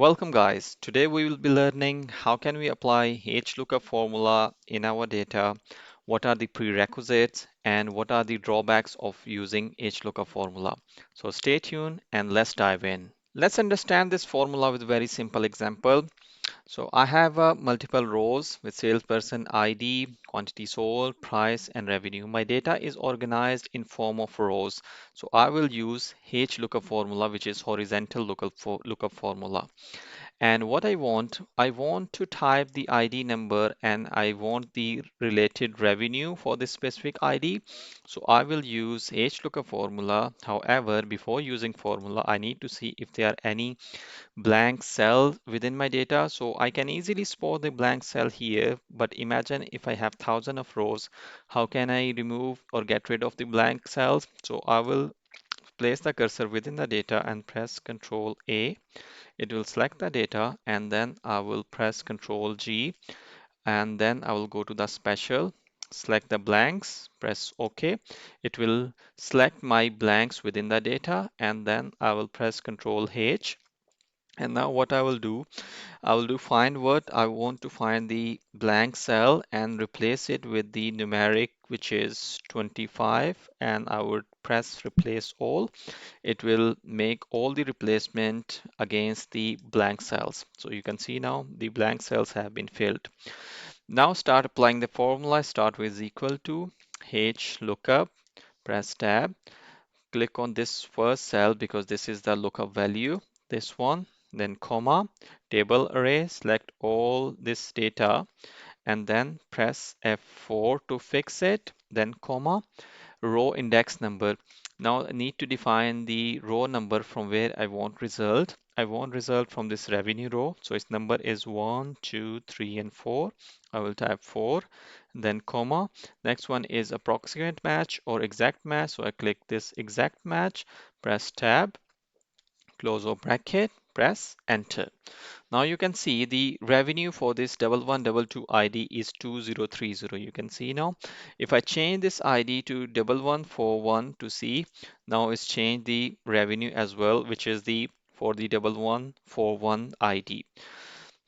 Welcome guys. Today we will be learning how can we apply Hlookup formula in our data, what are the prerequisites and what are the drawbacks of using Hlookup formula. So stay tuned and let's dive in. Let's understand this formula with a very simple example. So I have multiple rows with salesperson ID, quantity sold, price, and revenue. My data is organized in form of rows. So I will use Hlookup formula, which is horizontal lookup formula. And what I want to type the ID number and I want the related revenue for this specific ID. So I will use HLOOKUP formula. However, before using formula, I need to see if there are any blank cells within my data. So I can easily spot the blank cell here, but imagine if I have thousands of rows, how can I remove or get rid of the blank cells? So I will place the cursor within the data and press Control A. It will select the data and then I will press Control G and then I will go to the special, select the blanks, press OK. It will select my blanks within the data and then I will press Control H. And now what I will do find word. I want to find the blank cell and replace it with the numeric, which is 25, and I would press replace all. It will make all the replacement against the blank cells. So you can see now the blank cells have been filled. Now start applying the formula. Start with equal to H lookup, press tab, click on this first cell because this is the lookup value, this one, then comma, table array, select all this data and then press F4 to fix it, then comma, row index number. Now I need to define the row number from where I want result. I want result from this revenue row. So its number is 1, 2, 3, and 4. I will type 4, then comma. Next one is approximate match or exact match. So I click this exact match, press tab, close or bracket, press enter. Now you can see the revenue for this 1122 ID is 2030. You can see now. If I change this ID to 1141 to see, now it's changed the revenue as well, which is the for the 1141 ID.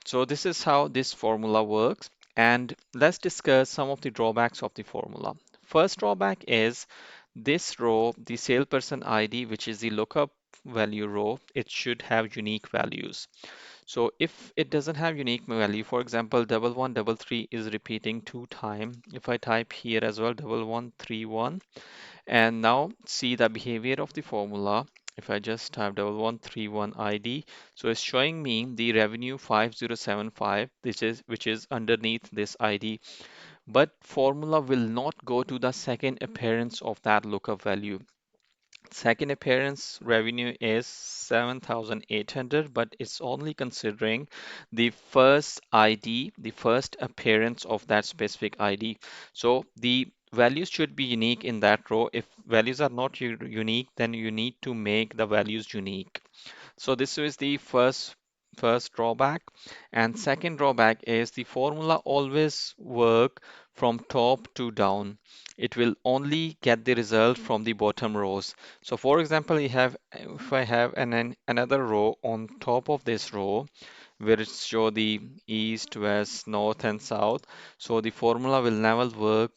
So this is how this formula works. And let's discuss some of the drawbacks of the formula. First drawback is this row, the salesperson ID, which is the lookup value row, it should have unique values. So if it doesn't have unique value, for example, 1133 is repeating 2 times. If I type here as well, 1131, and now see the behavior of the formula. If I just type 1131 ID, so it's showing me the revenue 5075, which is underneath this ID. But formula will not go to the second appearance of that lookup value. Second appearance revenue is 7,800, but it's only considering the first ID, the first appearance of that specific ID. So the values should be unique in that row. If values are not unique, then you need to make the values unique. So this is the first drawback. And second drawback is the formula always work from top to down. It will only get the result from the bottom rows. So for example, if I have another row on top of this row where it show the east, west, north, and south, so the formula will never work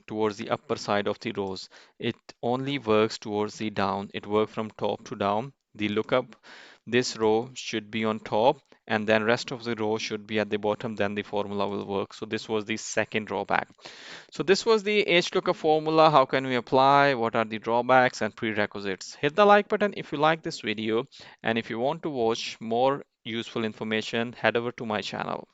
towards the upper side of the rows. It only works towards the down. It works from top to down. The lookup, this row should be on top and then rest of the row should be at the bottom, then the formula will work. So this was the second drawback. So this was the HLOOKUP formula. How can we apply? What are the drawbacks and prerequisites? Hit the like button if you like this video, and if you want to watch more useful information, head over to my channel.